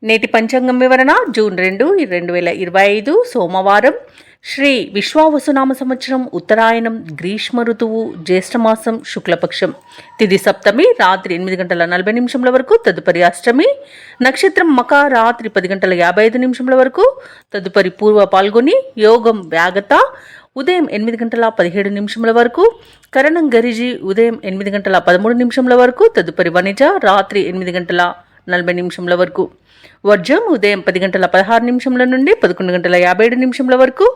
నేటి పంచాంగం వివరణ జూన్ 2, 2025 సోమవారం. శ్రీ విశ్వావసునామ సంవత్సరం, ఉత్తరాయణం, గ్రీష్మ ఋతువు, జ్యేష్ఠమాసం, శుక్లపక్షం. తిథి సప్తమి రాత్రి 8:40 వరకు, తదుపరి అష్టమి. నక్షత్రం మక రాత్రి 10:55 వరకు, తదుపరి పూర్వ పాల్గొని. యోగం వ్యాగత ఉదయం 8:17 వరకు, కరణం గరిజి ఉదయం 8:13 వరకు, తదుపరి వనిజ రాత్రి 8:40 వరకు. వర్జం ఉదయం 10:16 నుండి 11:57 వరకు.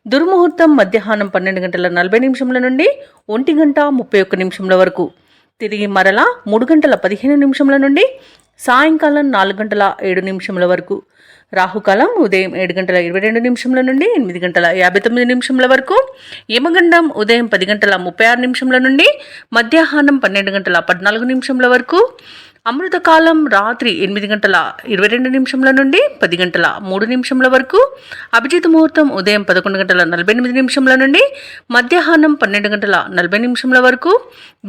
దుర్ముహూర్తం మధ్యాహ్నం 12:40 నుండి 1:31 వరకు. తిరిగి మరలా 3:15 నుండి సాయంకాలం 4:07 వరకు. రాహుకాలం ఉదయం 7:22 నుండి 8:59 వరకు. యమగండం ఉదయం 10:36 నుండి మధ్యాహ్నం 12:14 వరకు. అమృతకాలం రాత్రి 8:22 నుండి 10:03 వరకు. అభిజిత్ ముహూర్తం ఉదయం 11:48 నుండి మధ్యాహ్నం 12:40 వరకు.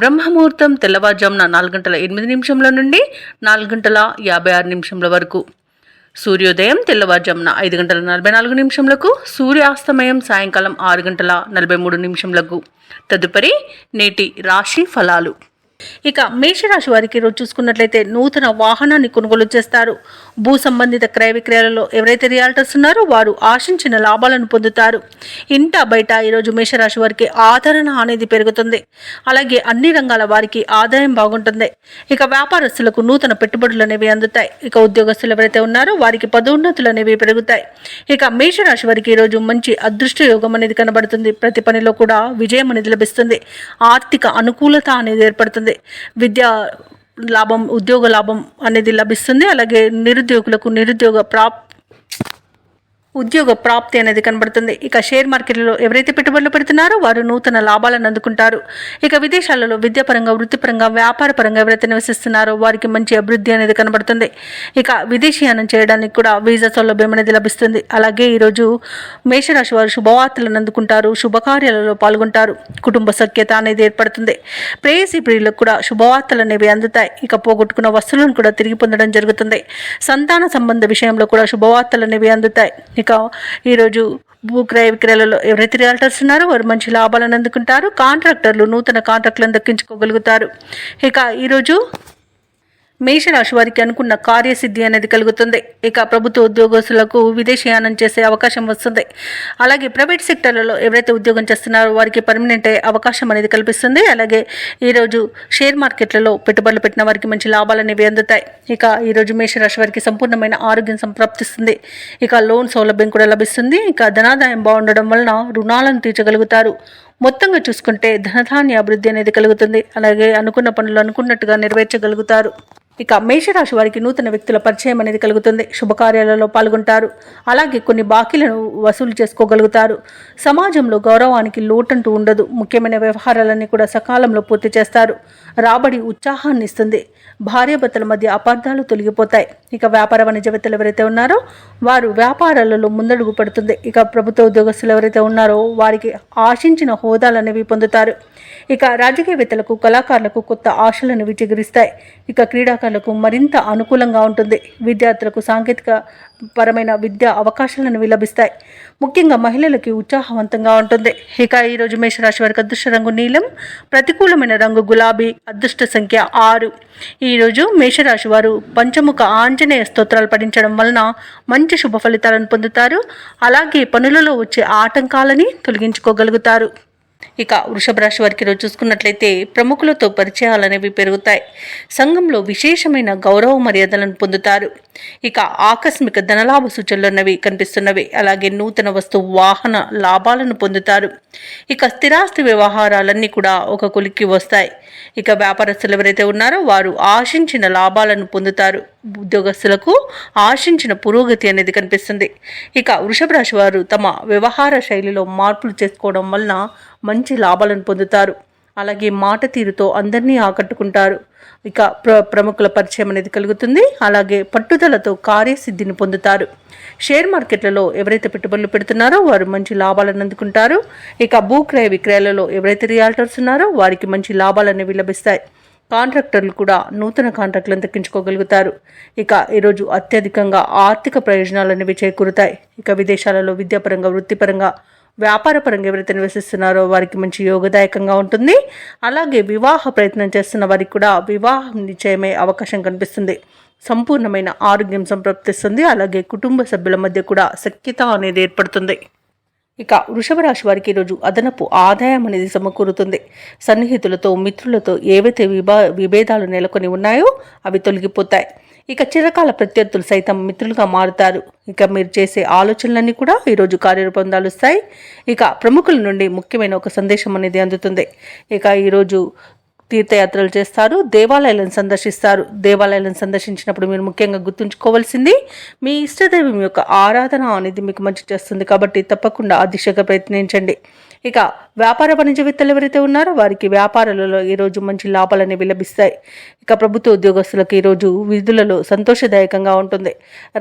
బ్రహ్మముహూర్తం తెల్లవారుజామున 4:08 నుండి 4:56 వరకు. సూర్యోదయం తెల్లవారుజామున 5:44 సూర్యాస్తమయం సాయంకాలం 6:43. తదుపరి నేటి రాశి ఫలాలు. ఇక మేషరాశి వారికి ఈరోజు చూసుకున్నట్లయితే నూతన వాహనాన్ని కొనుగోలు చేస్తారు. భూ సంబంధిత క్రయ విక్రయాలలో ఎవరైతే రియాల్టర్స్ ఉన్నారో వారు ఆశించిన లాభాలను పొందుతారు. ఇంట బయట ఈరోజు మేషరాశి వారికి ఆదరణ అనేది పెరుగుతుంది. అలాగే అన్ని రంగాల వారికి ఆదాయం బాగుంటుంది. ఇక వ్యాపారస్తులకు నూతన పెట్టుబడులు అనేవి అందుతాయి. ఇక ఉద్యోగస్తులు ఎవరైతే ఉన్నారో వారికి పదోన్నతులు అనేవి పెరుగుతాయి. ఇక మేషరాశి వారికి ఈరోజు మంచి అదృష్ట యోగం అనేది కనబడుతుంది. ప్రతి పనిలో కూడా విజయం అనేది లభిస్తుంది. ఆర్థిక అనుకూలత అనేది ఏర్పడుతుంది. విద్యా లాభం, ఉద్యోగ లాభం అనేది లభిస్తుంది. అలాగే నిరుద్యోగులకు ఉద్యోగ ప్రాప్తి అనేది కనబడుతుంది. ఇక షేర్ మార్కెట్లలో ఎవరైతే పెట్టుబడులు పెడుతున్నారో వారు నూతన లాభాలను అందుకుంటారు. ఇక విదేశాలలో విద్యాపరంగా, వృత్తిపరంగా, వ్యాపార పరంగా ఎవరైతే నివసిస్తున్నారో వారికి మంచి అభివృద్ధి అనేది కనబడుతుంది. ఇక విదేశీయానం చేయడానికి కూడా వీసా సౌలభ్యం అనేది లభిస్తుంది. అలాగే ఈరోజు మేషరాశి వారు శుభవార్తలను అందుకుంటారు. శుభకార్యాలలో పాల్గొంటారు. కుటుంబ సఖ్యత అనేది ఏర్పడుతుంది. ప్రేయసి ప్రియులకు కూడా శుభవార్తలు అనేవి అందుతాయి. ఇక పోగొట్టుకున్న వస్తువులను కూడా తిరిగి పొందడం జరుగుతుంది. సంతాన సంబంధ విషయంలో కూడా శుభవార్తలు అనేవి అందుతాయి. ఇక ఈరోజు భూక్రయ విక్రయాలలో ఎవరైతే రియాల్టర్స్ ఉన్నారో వారు మంచి లాభాలను అందుకుంటారు. కాంట్రాక్టర్లు నూతన కాంట్రాక్టులను దక్కించుకోగలుగుతారు. ఇక ఈరోజు మేషరాశి వారికి అనుకున్న కార్యసిద్ధి అనేది కలుగుతుంది. ఇక ప్రభుత్వ ఉద్యోగస్తులకు విదేశీయానం చేసే అవకాశం వస్తుంది. అలాగే ప్రైవేట్ సెక్టర్లలో ఎవరైతే ఉద్యోగం చేస్తున్నారో వారికి పర్మనెంట్ అయ్యే అవకాశం అనేది కల్పిస్తుంది. అలాగే ఈరోజు షేర్ మార్కెట్లలో పెట్టుబడులు పెట్టిన వారికి మంచి లాభాలు అనేవి అందుతాయి. ఇక ఈరోజు మేషరాశి వారికి సంపూర్ణమైన ఆరోగ్యం సంప్రాప్తిస్తుంది. ఇక లోన్ సౌలభ్యం కూడా లభిస్తుంది. ఇక ధనాదాయం బాగుండడం వలన రుణాలను తీర్చగలుగుతారు. మొత్తంగా చూసుకుంటే ధనధాన్య అభివృద్ధి అనేది కలుగుతుంది. అలాగే అనుకున్న పనులు అనుకున్నట్టుగా నెరవేర్చగలుగుతారు. ఇక మేషరాశి వారికి నూతన వ్యక్తుల పరిచయం అనేది కలుగుతుంది. శుభకార్యాలలో పాల్గొంటారు. అలాగే కొన్ని బాకీలను వసూలు చేసుకోగలుగుతారు. సమాజంలో గౌరవానికి లోటంటూ ఉండదు. ముఖ్యమైన వ్యవహారాలన్నీ కూడా సకాలంలో పూర్తి చేస్తారు. రాబడి ఉత్సాహాన్ని ఇస్తుంది. భార్యాభర్తల మధ్య అపార్థాలు తొలగిపోతాయి. ఇక వ్యాపార వాణిజ్యవేత్తలు ఎవరైతే ఉన్నారో వారు వ్యాపారాలలో ముందడుగు పడుతుంది. ఇక ప్రభుత్వ ఉద్యోగస్తులు ఎవరైతే ఉన్నారో వారికి ఆశించిన హోదాలు అనేవి పొందుతారు. ఇక రాజకీయవేత్తలకు, కళాకారులకు కొత్త ఆశలను చిగురిస్తాయి. ఇక క్రీడాకారులకు మరింత అనుకూలంగా ఉంటుంది. విద్యార్థులకు సాంకేతిక పరమైన విద్యా అవకాశాలను లభిస్తాయి. ముఖ్యంగా మహిళలకి ఉత్సాహవంతంగా ఉంటుంది. ఇక ఈరోజు మేషరాశి వారికి అదృష్ట రంగు నీలం, ప్రతికూలమైన రంగు గులాబీ, అదృష్ట సంఖ్య 6. ఈరోజు మేషరాశి వారు పంచముఖ ఆంజనేయ స్తోత్రాలు పఠించడం వలన మంచి శుభ ఫలితాలను పొందుతారు. అలాగే పనులలో వచ్చే ఆటంకాలని తొలగించుకోగలుగుతారు. ఇక వృషభ రాశి వారికి ఈరోజు చూసుకున్నట్లయితే ప్రముఖులతో పరిచయాలు అనేవి పెరుగుతాయి. సంఘంలో విశేషమైన గౌరవ మర్యాదలను పొందుతారు. ఇక ఆకస్మిక ధనలాభ సూచనలు అన్నవి కనిపిస్తున్నవి. అలాగే నూతన వస్తు వాహన లాభాలను పొందుతారు. ఇక స్థిరాస్తి వ్యవహారాలన్నీ కూడా ఒక కొలిక్కి వస్తాయి. ఇక వ్యాపారస్తులు ఎవరైతే ఉన్నారో వారు ఆశించిన లాభాలను పొందుతారు. ఉద్యోగస్తులకు ఆశించిన పురోగతి అనేది కనిపిస్తుంది. ఇక వృషభ రాశి వారు తమ వ్యవహార శైలిలో మార్పులు చేసుకోవడం వలన మంచి లాభాలను పొందుతారు. అలాగే మాట తీరుతో అందరినీ ఆకట్టుకుంటారు. ఇక ప్రముఖుల పరిచయం అనేది కలుగుతుంది. అలాగే పట్టుదలతో కార్యసిద్ధిని పొందుతారు. షేర్ మార్కెట్లలో ఎవరైతే పెట్టుబడులు పెడుతున్నారో వారు మంచి లాభాలను అందుకుంటారు. ఇక భూక్రయ విక్రయాలలో ఎవరైతే రియాల్టర్స్ ఉన్నారో వారికి మంచి లాభాలు అనేవి లభిస్తాయి. కాంట్రాక్టర్లు కూడా నూతన కాంట్రాక్టులను దక్కించుకోగలుగుతారు. ఇక ఈరోజు అత్యధికంగా ఆర్థిక ప్రయోజనాలు అనేవి చేకూరుతాయి. ఇక విదేశాలలో విద్యాపరంగా, వృత్తిపరంగా, వ్యాపారపరంగా ఎవరైతే నివసిస్తున్నారో వారికి మంచి యోగదాయకంగా ఉంటుంది. అలాగే వివాహ ప్రయత్నం చేస్తున్న వారికి కూడా వివాహం నిశ్చయమే అవకాశం కనిపిస్తుంది. సంపూర్ణమైన ఆరోగ్యం సంప్రాప్తిస్తుంది. అలాగే కుటుంబ సభ్యుల మధ్య కూడా సఖ్యత అనేది ఏర్పడుతుంది. ఇక వృషభ రాశి వారికి ఈరోజు అదనపు ఆదాయం అనేది సమకూరుతుంది. సన్నిహితులతో, మిత్రులతో ఏవైతే విభేదాలు నెలకొని ఉన్నాయో అవి తొలగిపోతాయి. ఇక చిరకాల ప్రత్యర్థులు సైతం మిత్రులుగా మారుతారు. ఇక మీరు చేసే ఆలోచనలన్నీ కూడా ఈరోజు కార్యరూపం దాలుస్తాయి. ఇక ప్రముఖుల నుండి ముఖ్యమైన ఒక సందేశం అనేది అందుతుంది. ఇక ఈరోజు తీర్థయాత్రలు చేస్తారు, దేవాలయాలను సందర్శిస్తారు. దేవాలయాలను సందర్శించినప్పుడు మీరు ముఖ్యంగా గుర్తుంచుకోవాల్సింది మీ ఇష్టదైవం యొక్క ఆరాధన అనేది మీకు మంచి చేస్తుంది. కాబట్టి తప్పకుండా ఆ దిశగా ప్రయత్నించండి. ఇక వ్యాపార వాణిజ్యవేత్తలు ఎవరైతే ఉన్నారో వారికి వ్యాపారాలలో ఈరోజు మంచి లాభాలు అనేవి లభిస్తాయి. ఇక ప్రభుత్వ ఉద్యోగస్తులకు ఈరోజు విధులలో సంతోషదాయకంగా ఉంటుంది.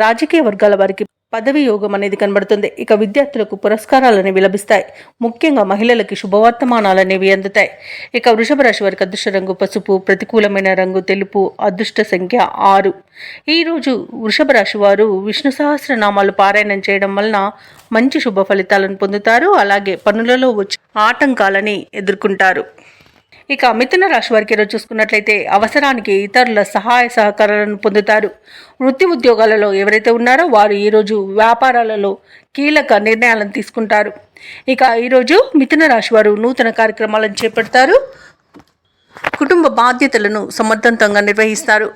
రాజకీయ వర్గాల వారికి పదవి యోగం అనేది కనబడుతుంది. ఇక విద్యార్థులకు పురస్కారాలు అనేవి లభిస్తాయి. ముఖ్యంగా మహిళలకి శుభవర్తమానాలు అనేవి అందుతాయి. ఇక వృషభ రాశి వారికి అదృష్ట రంగు పసుపు, ప్రతికూలమైన రంగు తెలుపు, అదృష్ట సంఖ్య 6. ఈరోజు వృషభ రాశి వారు విష్ణు సహస్రనామాలు పారాయణం చేయడం వలన మంచి శుభ ఫలితాలను పొందుతారు. అలాగే పనులలో వచ్చే ఆటంకాలని ఎదుర్కొంటారు. ఇక మిథున రాశి వారికి ఈరోజు చూసుకున్నట్లయితే అవసరానికి ఇతరుల సహాయ సహకారాలను పొందుతారు. వృత్తి ఉద్యోగాలలో ఎవరైతే ఉన్నారో వారు ఈరోజు వ్యాపారాలలో కీలక నిర్ణయాలను తీసుకుంటారు. ఇక ఈరోజు మిథున రాశి వారు నూతన కార్యక్రమాలను చేపడతారు. కుటుంబ బాధ్యతలను సమర్థవంతంగా నిర్వహిస్తారు.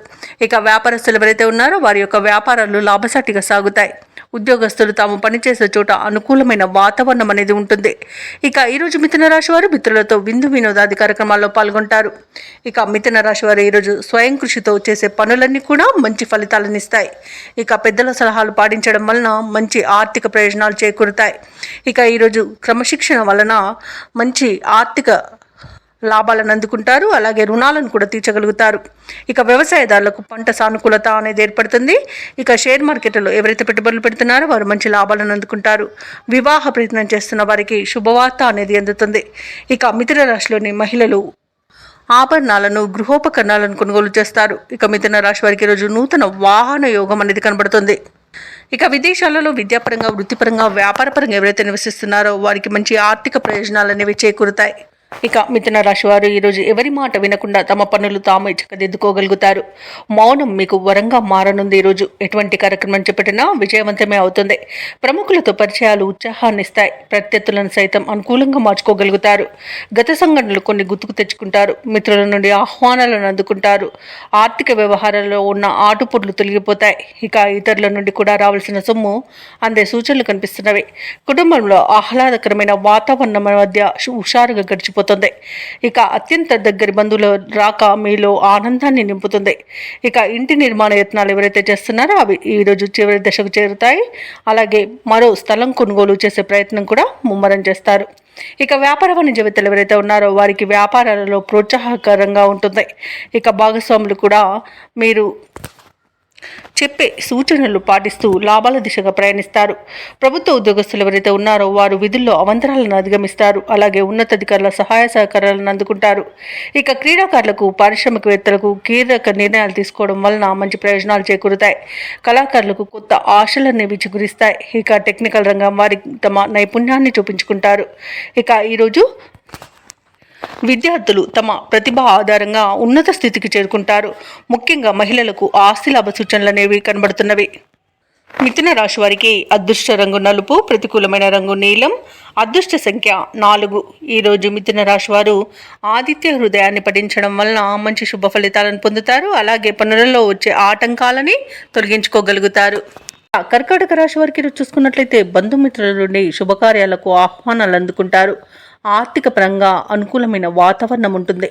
ఇక వ్యాపారస్తులు ఎవరైతే ఉన్నారో వారి యొక్క వ్యాపారాలు లాభసాటిగా సాగుతాయి. ఉద్యోగస్తులు తాము పనిచేసే చోట అనుకూలమైన వాతావరణం అనేది ఉంటుంది. ఇక ఈరోజు మిథున రాశి వారు మిత్రులతో విందు వినోదాది కార్యక్రమాల్లో పాల్గొంటారు. ఇక మిథున రాశి వారు ఈరోజు స్వయం కృషితో చేసే పనులన్నీ కూడా మంచి ఫలితాలను ఇస్తాయి. ఇక పెద్దల సలహాలు పాటించడం వలన మంచి ఆర్థిక ప్రయోజనాలు చేకూరుతాయి. ఇక ఈరోజు క్రమశిక్షణ వలన మంచి ఆర్థిక లాభాలను అందుకుంటారు. అలాగే రుణాలను కూడా తీర్చగలుగుతారు. ఇక వ్యవసాయదారులకు పంట సానుకూలత అనేది ఏర్పడుతుంది. ఇక షేర్ మార్కెట్లో ఎవరైతే పెట్టుబడులు పెడుతున్నారో వారు మంచి లాభాలను అందుకుంటారు. వివాహ ప్రయత్నం చేస్తున్న వారికి శుభవార్త అనేది అందుతుంది. ఇక మిథున రాశిలోని మహిళలు ఆభరణాలను, గృహోపకరణాలను కొనుగోలు చేస్తారు. ఇక మిథున రాశి వారికి ఈరోజు నూతన వాహన యోగం అనేది కనబడుతుంది. ఇక విదేశాలలో విద్యాపరంగా, వృత్తిపరంగా, వ్యాపారపరంగా ఎవరైతే నివసిస్తున్నారో వారికి మంచి ఆర్థిక ప్రయోజనాలు అనేవి చేకూరుతాయి. ఇక మిథున రాశి వారు ఈరోజు ఎవరి మాట వినకుండా తమ పనులు తామే చక్కదిద్దుకోగలుగుతారు. మౌనం మీకు వరంగా మారనుంది. ఈరోజు ఎటువంటి కార్యక్రమం చేపట్టినా విజయవంతమే అవుతుంది. ప్రముఖులతో పరిచయాలు ఉత్సాహాన్ని ఇస్తాయి. ప్రత్యర్థులను సైతం అనుకూలంగా మార్చుకోగలుగుతారు. గత సంఘటనలు కొన్ని గుర్తుకు తెచ్చుకుంటారు. మిత్రుల నుండి ఆహ్వానాలను అందుకుంటారు. ఆర్థిక వ్యవహారాల్లో ఉన్న ఆటుపోట్లు తొలగిపోతాయి. ఇక ఇతరుల నుండి కూడా రావాల్సిన సొమ్ము అందే సూచనలు కనిపిస్తున్నవి. కుటుంబంలో ఆహ్లాదకరమైన వాతావరణం మధ్య హుషారుగా గడిచిపోతుంది. ఇక అత్యంత దగ్గరి బంధువుల రాక మీలో ఆనందాన్ని నింపుతుంది. ఇక ఇంటి నిర్మాణ యత్నాలు ఎవరైతే చేస్తున్నారో అవి ఈరోజు చివరి దశకు చేరుతాయి. అలాగే మరో స్థలం కొనుగోలు చేసే ప్రయత్నం కూడా ముమ్మరం చేస్తారు. ఇక వ్యాపార వాణిజ్యవేత్తలు ఎవరైతే ఉన్నారో వారికి వ్యాపారాలలో ప్రోత్సాహకరంగా ఉంటుంది. ఇక భాగస్వాములు కూడా మీరు చెప్పే సూచనలు పాటిస్తూ లాభాల దిశగా ప్రయాణిస్తారు. ప్రభుత్వ ఉద్యోగస్తులు ఎవరైతే ఉన్నారో వారు విధుల్లో అవంతరాలను అధిగమిస్తారు. అలాగే ఉన్నతాధికారుల సహాయ సహకారాలను అందుకుంటారు. ఇక క్రీడాకారులకు, పారిశ్రామికవేత్తలకు కీలక నిర్ణయాలు తీసుకోవడం వలన మంచి ప్రయోజనాలు చేకూరుతాయి. కళాకారులకు కొత్త ఆశలనేవి చిగురిస్తాయి. ఇక టెక్నికల్ రంగం వారి తమ నైపుణ్యాన్ని చూపించుకుంటారు. ఇక ఈరోజు విద్యార్థులు తమ ప్రతిభ ఆధారంగా ఉన్నత స్థితికి చేరుకుంటారు. ముఖ్యంగా మహిళలకు ఆస్తి లాభ సూచనలు అనేవి కనబడుతున్నవి. మిథున రాశి వారికి అదృష్ట రంగు నలుపు, ప్రతికూలమైన రంగు నీలం, అదృష్ట సంఖ్య 4. ఈరోజు మిథున రాశి వారు ఆదిత్య హృదయాన్ని పఠించడం వలన మంచి శుభ ఫలితాలను పొందుతారు. అలాగే పనులలో వచ్చే ఆటంకాలని తొలగించుకోగలుగుతారు. కర్కాటక రాశి వారికి చూసుకున్నట్లయితే బంధుమిత్రుల నుండి శుభకార్యాలకు ఆహ్వానాలు అందుకుంటారు. ఆర్థిక పరంగా అనుకూలమైన వాతావరణం ఉంటుంది.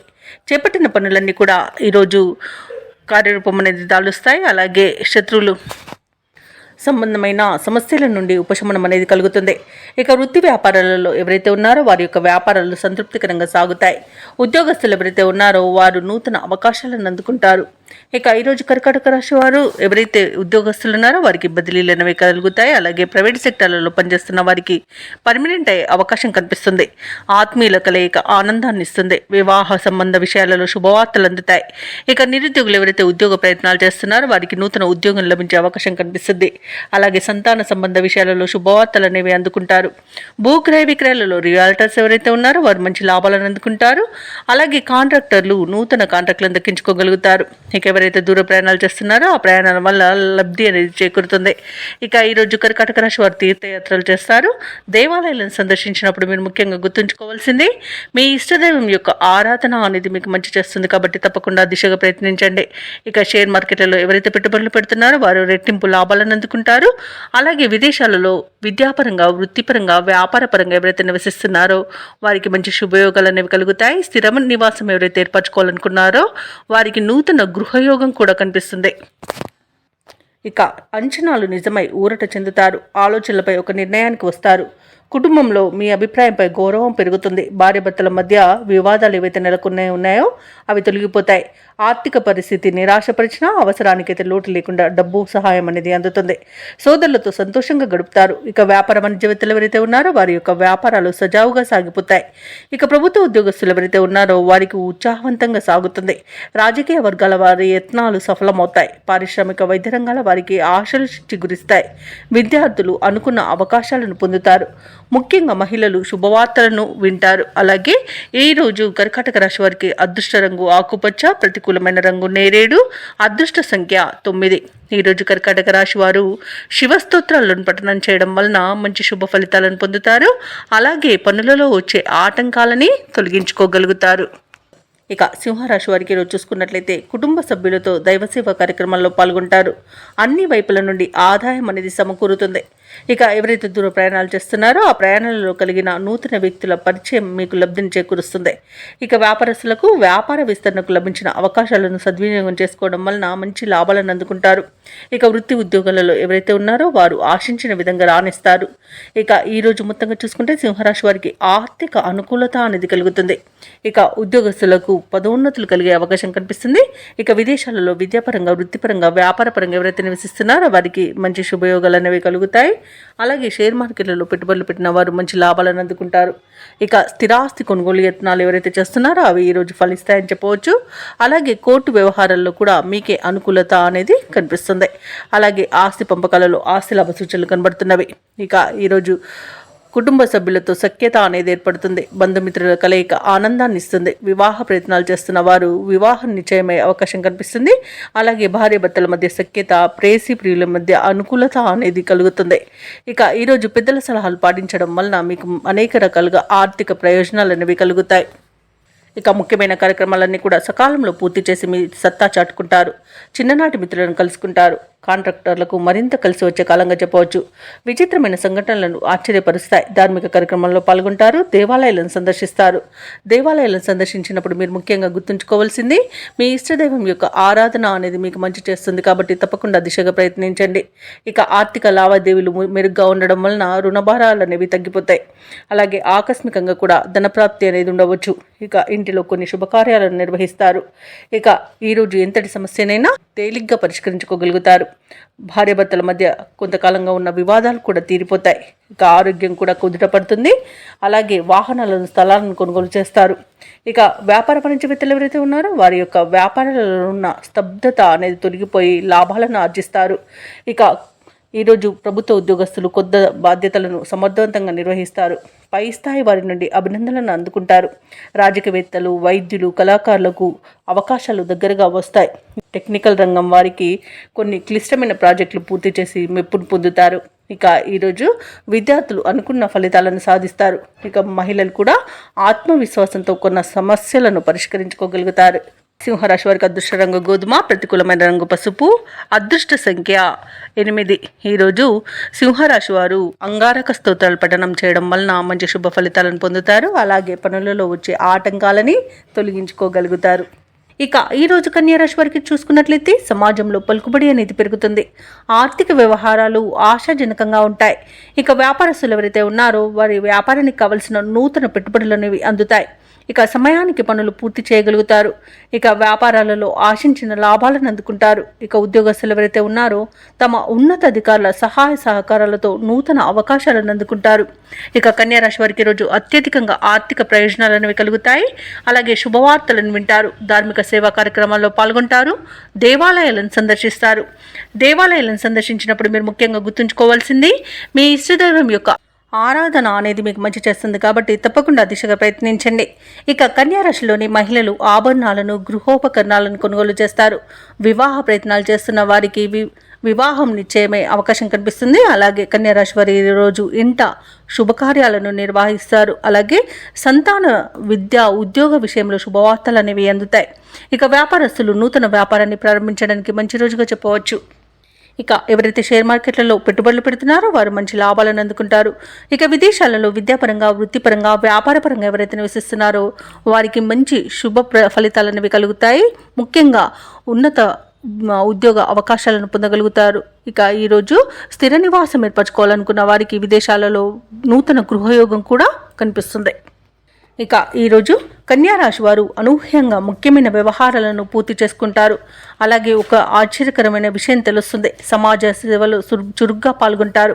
చేపట్టిన పనులన్నీ కూడా ఈరోజు కార్యరూపం అనేది దాలుస్తాయి. అలాగే శత్రువులు సంబంధమైన సమస్యల నుండి ఉపశమనం అనేది కలుగుతుంది. ఇక వృత్తి వ్యాపారాలలో ఎవరైతే ఉన్నారో వారి యొక్క వ్యాపారాలు సంతృప్తికరంగా సాగుతాయి. ఉద్యోగస్తులు ఎవరైతే ఉన్నారో వారు నూతన అవకాశాలను అందుకుంటారు. ఇక ఈరోజు కర్కాటక రాశి వారు ఎవరైతే ఉద్యోగస్తులు ఉన్నారో వారికి బదిలీలు అనేవి కలుగుతాయి. అలాగే ప్రైవేట్ సెక్టార్లలో పనిచేస్తున్న వారికి పర్మనెంట్ అయ్యే అవకాశం కనిపిస్తుంది. ఆత్మీయుల కలయిక ఆనందాన్ని ఇస్తుంది. వివాహ సంబంధ విషయాలలో శుభవార్తలు అందుతాయి. ఇక నిరుద్యోగులు ఎవరైతే ఉద్యోగ ప్రయత్నాలు చేస్తున్నారో వారికి నూతన ఉద్యోగం లభించే అవకాశం కనిపిస్తుంది. అలాగే సంతాన సంబంధ విషయాలలో శుభవార్తలు అనేవి అందుకుంటారు. భూక్రయ విక్రయాలలో రియాల్టర్స్ ఎవరైతే ఉన్నారో వారు మంచి లాభాలను అందుకుంటారు. అలాగే కాంట్రాక్టర్లు నూతన కాంట్రాక్టులను దక్కించుకోగలుగుతారు. ఇక ఎవరైతే దూర ప్రయాణాలు చేస్తున్నారో ఆ ప్రయాణాల వల్ల లబ్ధి అనేది చేకూరుతుంది. ఇక ఈరోజు కర్కాటక రాశి వారు తీర్థయాత్రలు చేస్తారు. దేవాలయాలను సందర్శించినప్పుడు మీరు ముఖ్యంగా గుర్తుంచుకోవాల్సింది మీ ఇష్టదైవం యొక్క ఆరాధన అనేది మీకు మంచి చేస్తుంది. కాబట్టి తప్పకుండా దిశగా ప్రయత్నించండి. ఇక షేర్ మార్కెట్లలో ఎవరైతే పెట్టుబడులు పెడుతున్నారో వారు రెట్టింపు లాభాలను అందుకుంటారు. అలాగే విదేశాలలో విద్యాపరంగా, వృత్తిపరంగా, వ్యాపారపరంగా ఎవరైతే నివసిస్తున్నారో వారికి మంచి శుభయోగాలు అనేవి కలుగుతాయి. స్థిర నివాసం ఎవరైతే ఏర్పరచుకోవాలనుకున్నారో వారికి నూతన గృహయోగం కూడా కనిపిస్తుంది. ఇక అంచనాలు నిజమై ఊరట చెందుతారు. ఆలోచనలపై ఒక నిర్ణయానికి వస్తారు. కుటుంబంలో మీ అభిప్రాయంపై గౌరవం పెరుగుతుంది. భార్యాభర్తల మధ్య వివాదాలు ఏవైతే ఉన్నాయో అవి తొలగిపోతాయి. ఆర్థిక పరిస్థితి నిరాశపరిచినా అవసరానికైతే లోటు లేకుండా డబ్బు సహాయం అనేది అందుతుంది. సోదరులతో సంతోషంగా గడుపుతారు. ఇక వ్యాపార వాణిజ్యవేత్తలు ఎవరైతే ఉన్నారో వారి యొక్క వ్యాపారాలు సజావుగా సాగిపోతాయి. ఇక ప్రభుత్వ ఉద్యోగస్తులు ఎవరైతే ఉన్నారో వారికి ఉత్సాహవంతంగా సాగుతుంది. రాజకీయ వర్గాల వారి యత్నాలు సఫలమవుతాయి. పారిశ్రామిక వైద్య రంగాల వారికి ఆశలు చిగురిస్తాయి. విద్యార్థులు అనుకున్న అవకాశాలను పొందుతారు. ముఖ్యంగా మహిళలు శుభవార్తలను వింటారు. అలాగే ఈరోజు కర్కాటక రాశి వారికి అదృష్ట రంగు ఆకుపచ్చ, ప్రతికూలమైన రంగు నేరేడు, అదృష్ట సంఖ్య 9. ఈరోజు కర్కాటక రాశి వారు శివస్తోత్రాలను పఠనం చేయడం వలన మంచి శుభ ఫలితాలను పొందుతారు. అలాగే పనులలో వచ్చే ఆటంకాలని తొలగించుకోగలుగుతారు. ఇక సింహరాశి వారికి ఈరోజు చూసుకున్నట్లయితే కుటుంబ సభ్యులతో దైవసేవ కార్యక్రమాల్లో పాల్గొంటారు. అన్ని వైపుల నుండి ఆదాయం అనేది సమకూరుతుంది. ఇక ఎవరైతే దూర ప్రయాణాలు చేస్తున్నారో ఆ ప్రయాణాలలో కలిగిన నూతన వ్యక్తుల పరిచయం మీకు లబ్ధిని చేకూరుస్తుంది. ఇక వ్యాపారస్తులకు వ్యాపార విస్తరణకు లభించిన అవకాశాలను సద్వినియోగం చేసుకోవడం వలన మంచి లాభాలను అందుకుంటారు. ఇక వృత్తి ఉద్యోగాలలో ఎవరైతే ఉన్నారో వారు ఆశించిన విధంగా రాణిస్తారు. ఇక ఈరోజు మొత్తంగా చూసుకుంటే సింహరాశి వారికి ఆర్థిక అనుకూలత అనేది కలుగుతుంది. ఇక ఉద్యోగస్తులకు పదోన్నతులు కలిగే అవకాశం కనిపిస్తుంది. ఇక విదేశాలలో విద్యాపరంగా, వృత్తిపరంగా, వ్యాపారపరంగా ఎవరైతే నివసిస్తున్నారో వారికి మంచి శుభయోగాలు అనేవి కలుగుతాయి. అలాగే షేర్ మార్కెట్లలో పెట్టుబడులు పెట్టిన వారు మంచి లాభాలను అందుకుంటారు. ఇక స్థిరాస్తి కొనుగోలు యత్నాలు ఎవరైతే చేస్తున్నారో అవి ఈరోజు ఫలిస్తాయని చెప్పవచ్చు. అలాగే కోర్టు వ్యవహారాల్లో కూడా మీకే అనుకూలత అనేది కనిపిస్తుంది. అలాగే ఆస్తి పంపకాలలో ఆస్తి లాభ సూచనలు కనబడుతున్నవి. ఇక ఈరోజు కుటుంబ సభ్యులతో సఖ్యత అనేది ఏర్పడుతుంది. బంధుమిత్రుల కలయిక ఆనందాన్ని ఇస్తుంది. వివాహ ప్రయత్నాలు చేస్తున్న వారు వివాహం నిశ్చయమయ్యే అవకాశం కనిపిస్తుంది. అలాగే భార్యాభర్తల మధ్య సఖ్యత, ప్రేసి ప్రియుల మధ్య అనుకూలత అనేది కలుగుతుంది. ఇక ఈరోజు పెద్దల సలహాలు పాటించడం వలన మీకు అనేక రకాలుగా ఆర్థిక ప్రయోజనాలు అనేవి కలుగుతాయి. ఇక ముఖ్యమైన కార్యక్రమాలన్నీ కూడా సకాలంలో పూర్తి చేసి మీ సత్తా చాటుకుంటారు. చిన్ననాటి మిత్రులను కలుసుకుంటారు. కాంట్రాక్టర్లకు మరింత కలిసి వచ్చే కాలంగా చెప్పవచ్చు. విచిత్రమైన సంఘటనలను ఆశ్చర్యపరుస్తాయి. ధార్మిక కార్యక్రమంలో పాల్గొంటారు. దేవాలయాలను సందర్శిస్తారు. దేవాలయాలను సందర్శించినప్పుడు మీరు ముఖ్యంగా గుర్తుంచుకోవాల్సింది మీ ఇష్టదైవం యొక్క ఆరాధన అనేది మీకు మంచి చేస్తుంది. కాబట్టి తప్పకుండా దిశగా ప్రయత్నించండి. ఇక ఆర్థిక లావాదేవీలు మెరుగ్గా ఉండడం వలన రుణభారాలు అనేవి తగ్గిపోతాయి. అలాగే ఆకస్మికంగా కూడా ధనప్రాప్తి అనేది ఉండవచ్చు. ఇక ఇంటిలో కొన్ని శుభకార్యాలను నిర్వహిస్తారు. ఇక ఈరోజు ఎంతటి సమస్యనైనా తేలిగ్గా పరిష్కరించుకోగలుగుతారు. భార్యాభర్తల మధ్య కొంతకాలంగా ఉన్న వివాదాలు కూడా తీరిపోతాయి. ఇక ఆరోగ్యం కూడా కుదుట పడుతుంది. అలాగే వాహనాలను, స్థలాలను కొనుగోలు చేస్తారు. ఇక వ్యాపార వాణిజ్యవేత్తలు ఎవరైతే ఉన్నారో వారి యొక్క వ్యాపారాలలో ఉన్న స్తబ్దత అనేది తొలగిపోయి లాభాలను ఆర్జిస్తారు. ఇక ఈరోజు ప్రభుత్వ ఉద్యోగస్తులు కొత్త బాధ్యతలను సమర్థవంతంగా నిర్వహిస్తారు. పై స్థాయి వారి నుండి అభినందనలను అందుకుంటారు. రాజకీయవేత్తలు, వైద్యులు, కళాకారులకు అవకాశాలు దగ్గరగా వస్తాయి. టెక్నికల్ రంగం వారికి కొన్ని క్లిష్టమైన ప్రాజెక్టులు పూర్తి చేసి మెప్పును పొందుతారు. ఇక ఈరోజు విద్యార్థులు అనుకున్న ఫలితాలను సాధిస్తారు. ఇక మహిళలు కూడా ఆత్మవిశ్వాసంతో కొన్ని సమస్యలను పరిష్కరించుకోగలుగుతారు. సింహరాశి వారికి అదృష్ట రంగు గోధుమ, ప్రతికూలమైన రంగు పసుపు, అదృష్ట సంఖ్య 8. ఈరోజు సింహరాశి వారు అంగారక స్తోత్రాలు పఠనం చేయడం వలన మంచి శుభ ఫలితాలను పొందుతారు. అలాగే పనులలో వచ్చే ఆటంకాలని తొలగించుకోగలుగుతారు. ఇక ఈరోజు కన్యారాశి వారికి చూసుకున్నట్లయితే సమాజంలో పలుకుబడి అనేది పెరుగుతుంది. ఆర్థిక వ్యవహారాలు ఆశాజనకంగా ఉంటాయి. ఇక వ్యాపారస్తులు ఎవరైతే ఉన్నారో వారి వ్యాపారానికి కావలసిన నూతన పెట్టుబడులు అనేవి అందుతాయి. ఇక సమయానికి పనులు పూర్తి చేయగలుగుతారు. ఇక వ్యాపారాలలో ఆశించిన లాభాలను అందుకుంటారు. ఇక ఉద్యోగస్తులు ఎవరైతే ఉన్నారో తమ ఉన్నతాధికారుల సహాయ సహకారాలతో నూతన అవకాశాలను అందుకుంటారు. ఇక కన్యా రాశి వారికి ఈరోజు అత్యధికంగా ఆర్థిక ప్రయోజనాలు అనేవి కలుగుతాయి. అలాగే శుభవార్తలను వింటారు. ధార్మిక సేవా కార్యక్రమాల్లో పాల్గొంటారు. దేవాలయాలను సందర్శిస్తారు. దేవాలయాలను సందర్శించినప్పుడు మీరు ముఖ్యంగా గుర్తుంచుకోవాల్సింది మీ ఇష్టదైవం యొక్క ఆరాధన అనేది మీకు మంచి చేస్తుంది కాబట్టి తప్పకుండా దిశగా ప్రయత్నించండి. ఇక కన్యా రాశిలోని మహిళలు ఆభరణాలను గృహోపకరణాలను కొనుగోలు చేస్తారు. వివాహ ప్రయత్నాలు చేస్తున్న వారికి వివాహం నిశ్చయమే అవకాశం కనిపిస్తుంది. అలాగే కన్యా రాశి వారి రోజు ఇంట శుభకార్యాలను నిర్వహిస్తారు. అలాగే సంతాన విద్య ఉద్యోగ విషయంలో శుభవార్తలు అనేవి అందుతాయి. ఇక వ్యాపారస్తులు నూతన వ్యాపారాన్ని ప్రారంభించడానికి మంచి రోజుగా చెప్పవచ్చు. ఇక ఎవరైతే షేర్ మార్కెట్లలో పెట్టుబడులు పెడుతున్నారో వారు మంచి లాభాలను అందుకుంటారు. ఇక విదేశాలలో విద్యాపరంగా వృత్తిపరంగా వ్యాపారపరంగా ఎవరైతే నివసిస్తున్నారో వారికి మంచి శుభ ఫలితాలు అనేవి కలుగుతాయి. ముఖ్యంగా ఉన్నత ఉద్యోగ అవకాశాలను పొందగలుగుతారు. ఇక ఈరోజు స్థిర నివాసం ఏర్పరచుకోవాలనుకున్న వారికి విదేశాలలో నూతన గృహయోగం కూడా కనిపిస్తుంది. ఇక ఈరోజు కన్యా రాశి వారు అనూహ్యంగా ముఖ్యమైన వ్యవహారాలను పూర్తి చేసుకుంటారు. అలాగే ఒక ఆశ్చర్యకరమైన విషయం తెలుస్తుంది. సమాజ సేవలో చురుగ్గా పాల్గొంటారు.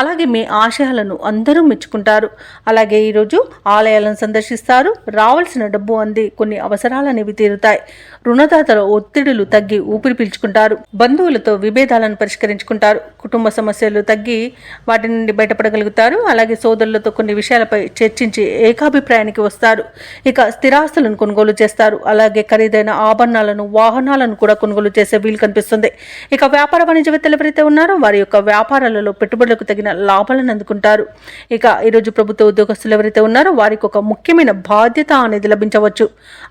అలాగే మీ ఆశయాలను అందరూ మెచ్చుకుంటారు. అలాగే ఈరోజు ఆలయాలను సందర్శిస్తారు. రావాల్సిన డబ్బు అంది కొన్ని అవసరాలు అనేవి తీరుతాయి. రుణదాతల ఒత్తిడులు తగ్గి ఊపిరి పీల్చుకుంటారు. బంధువులతో విభేదాలను పరిష్కరించుకుంటారు. కుటుంబ సమస్యలు తగ్గి వాటి నుండి బయటపడగలుగుతారు. అలాగే సోదరులతో కొన్ని విషయాలపై చర్చించి ఏకాభిప్రాయానికి వస్తారు. ఇక స్థిరాస్తులను కొనుగోలు చేస్తారు. అలాగే ఖరీదైన ఆభరణాలను వాహనాలను కూడా కొనుగోలు చేసే వీలు కనిపిస్తుంది. ఇక వ్యాపార వాణిజ్యవేత్తలు ఎవరైతే ఉన్నారో వారి యొక్క వ్యాపారాలలో పెట్టుబడులకు తగిన లాభాలను అందుకుంటారు. ఇక ఈరోజు ప్రభుత్వ ఉద్యోగస్తులు ఎవరైతే ఉన్నారో వారికి ఒక ముఖ్యమైన బాధ్యత అనేది లభించవచ్చు.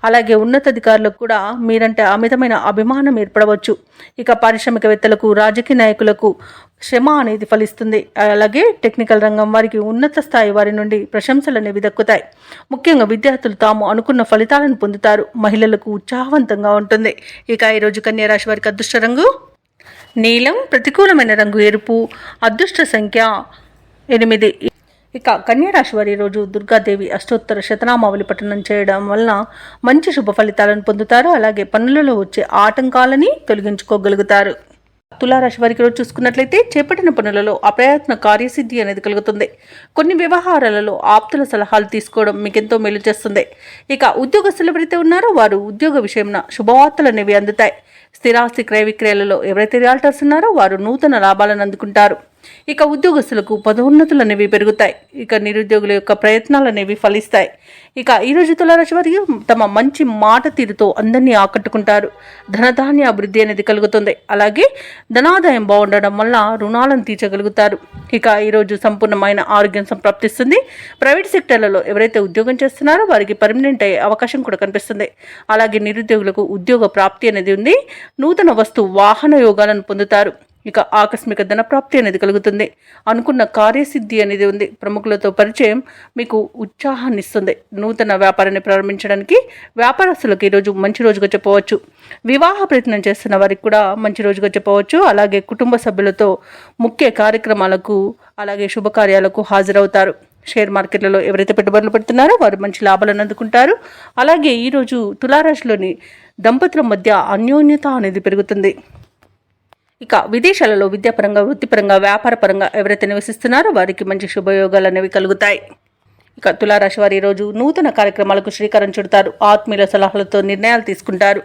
అలాగే ఉన్నతాధికారులకు కూడా మీరంటే అమితమైన అభిమానం ఏర్పడవచ్చు. ఇక పారిశ్రామికవేత్తలకు రాజకీయ నాయకులకు శ్రమ అనేది ఫలిస్తుంది. అలాగే టెక్నికల్ రంగం వారికి ఉన్నత స్థాయి వారి నుండి ప్రశంసలు అనేవి దక్కుతాయి. ముఖ్యంగా విద్యార్థులు తాము అనుకున్న ఫలితాలను పొందుతారు. మహిళలకు ఉత్సాహవంతంగా ఉంటుంది. ఇక ఈరోజు కన్యా రాశి వారికి అదృష్ట రంగు నీలం, ప్రతికూలమైన రంగు ఎరుపు, అదృష్ట సంఖ్య 8. ఇక కన్యా రాశి వారి రోజు దుర్గాదేవి అష్టోత్తర శతనామావళి పఠనం చేయడం వలన మంచి శుభ ఫలితాలను పొందుతారు. అలాగే పనులలో వచ్చే ఆటంకాలని తొలగించుకోగలుగుతారు. తులారాశి వారికి రోజు చూసుకున్నట్లయితే చేపట్టిన పనులలో అప్రయత్న కార్యసిద్ధి అనేది కలుగుతుంది. కొన్ని వ్యవహారాలలో ఆప్తుల సలహాలు తీసుకోవడం మీకెంతో మేలు చేస్తుంది. ఇక ఉద్యోగస్తులు ఎవరైతే ఉన్నారో వారు ఉద్యోగ విషయంలో శుభవార్తలు అనేవి అందుతాయి. స్థిరాస్తి క్రయ విక్రయాలలో ఎవరైతే రియాల్టర్స్ ఉన్నారో వారు నూతన లాభాలను అందుకుంటారు. ఇక ఉద్యోగస్తులకు పదోన్నతులు అనేవి పెరుగుతాయి. ఇక నిరుద్యోగుల యొక్క ప్రయత్నాలు అనేవి ఫలిస్తాయి. ఇక ఈరోజు తులారాశి వారికి తమ మంచి మాట తీరుతో అందరినీ ఆకట్టుకుంటారు. ధనధాన్య అభివృద్ధి అనేది కలుగుతుంది. అలాగే ధనాదాయం బాగుండడం వల్ల రుణాలను తీర్చగలుగుతారు. ఇక ఈరోజు సంపూర్ణమైన ఆరోగ్యం సంప్రాప్తిస్తుంది. ప్రైవేట్ సెక్టర్లలో ఎవరైతే ఉద్యోగం చేస్తున్నారో వారికి పర్మనెంట్ అయ్యే అవకాశం కూడా కనిపిస్తుంది. అలాగే నిరుద్యోగులకు ఉద్యోగ ప్రాప్తి అనేది ఉంది. నూతన వస్తు వాహన యోగాలను పొందుతారు. ఇక ఆకస్మిక ధనప్రాప్తి అనేది కలుగుతుంది. అనుకున్న కార్యసిద్ధి అనేది ఉంది. ప్రముఖులతో పరిచయం మీకు ఉత్సాహాన్ని ఇస్తుంది. నూతన వ్యాపారాన్ని ప్రారంభించడానికి వ్యాపారస్తులకు ఈరోజు మంచి రోజుగా చెప్పవచ్చు. వివాహ ప్రయత్నం చేస్తున్న వారికి కూడా మంచి రోజుగా చెప్పవచ్చు. అలాగే కుటుంబ సభ్యులతో ముఖ్య కార్యక్రమాలకు అలాగే శుభకార్యాలకు హాజరవుతారు. షేర్ మార్కెట్లలో ఎవరైతే పెట్టుబడులు పెడుతున్నారో వారు మంచి లాభాలను అందుకుంటారు. అలాగే ఈరోజు తులారాశిలోని దంపతుల మధ్య అన్యోన్యత అనేది పెరుగుతుంది. ఇక విదేశాలలో విద్యాపరంగా వృత్తిపరంగా వ్యాపారపరంగా ఎవరైతే నివసిస్తున్నారో వారికి మంచి శుభయోగాలు అనేవి కలుగుతాయి. ఇక తులారాశి వారి రోజు నూతన కార్యక్రమాలకు శ్రీకారం చుడతారు. ఆత్మీయుల సలహాలతో నిర్ణయాలు తీసుకుంటారు.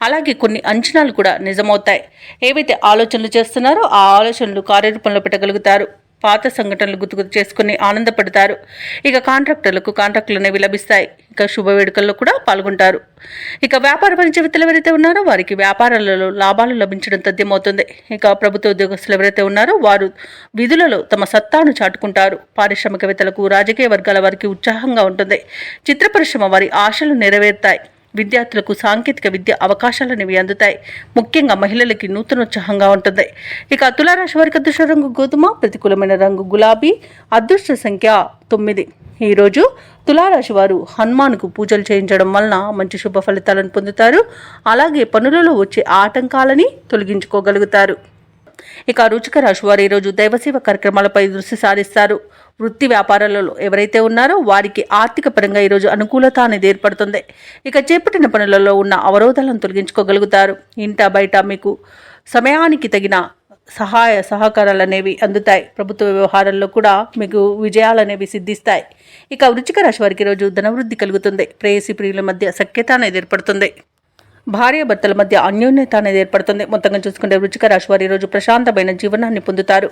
అలాగే కొన్ని అంచనాలు కూడా నిజమవుతాయి. ఏవైతే ఆలోచనలు చేస్తున్నారో ఆ ఆలోచనలు కార్యరూపంలో పెట్టగలుగుతారు. పాత సంఘటనలు గుర్తు చేసుకుని ఆనందపడతారు. ఇక కాంట్రాక్టులు అనేవి లభిస్తాయి. ఇక శుభ వేడుకల్లో కూడా పాల్గొంటారు. ఇక వ్యాపార వాణిజ్యవేత్తలు ఎవరైతే ఉన్నారో వారికి వ్యాపారాలలో లాభాలు లభించడం తథ్యమవుతుంది. ఇక ప్రభుత్వ ఉద్యోగస్తులు ఎవరైతే ఉన్నారో వారు విధులలో తమ సత్తాను చాటుకుంటారు. పారిశ్రామికవేత్తలకు రాజకీయ వర్గాల వారికి ఉత్సాహంగా ఉంటుంది. చిత్ర పరిశ్రమ వారి ఆశలు నెరవేరుతాయి. విద్యార్థులకు సాంకేతిక విద్య అవకాశాలు అనేవి అందుతాయి. ముఖ్యంగా మహిళలకి నూతనోత్సాహంగా ఉంటుంది. ఇక తులారాశి వారికి అదృష్ట రంగు గోధుమ, ప్రతికూలమైన రంగు గులాబీ, అదృష్ట సంఖ్య 9. ఈరోజు తులారాశి వారు హనుమాన్కు పూజలు చేయించడం వలన మంచి శుభ ఫలితాలను పొందుతారు. అలాగే పనులలో వచ్చే ఆటంకాలని తొలగించుకోగలుగుతారు. ఇక వృశ్చిక రాశి వారు ఈరోజు దైవసేవ కార్యక్రమాలపై దృష్టి సారిస్తారు. వృత్తి వ్యాపారాలలో ఎవరైతే ఉన్నారో వారికి ఆర్థిక పరంగా ఈరోజు అనుకూలత అనేది ఏర్పడుతుంది. ఇక చేపట్టిన పనులలో ఉన్న అవరోధాలను తొలగించుకోగలుగుతారు. ఇంట బయట మీకు సమయానికి తగిన సహాయ సహకారాలు అనేవి అందుతాయి. ప్రభుత్వ వ్యవహారాల్లో కూడా మీకు విజయాలు అనేవి సిద్ధిస్తాయి. ఇక వృశ్చిక రాశి వారికి ఈరోజు ధనవృద్ధి కలుగుతుంది. ప్రేయసి ప్రియుల మధ్య సఖ్యత అనేది ఏర్పడుతుంది. భార్యాభర్తల మధ్య అన్యోన్యత అనేది ఏర్పడుతుంది. మొత్తంగా చూసుకుంటే వృశ్చిక రాశి వారు ఈరోజు ప్రశాంతమైన జీవనాన్ని పొందుతారు.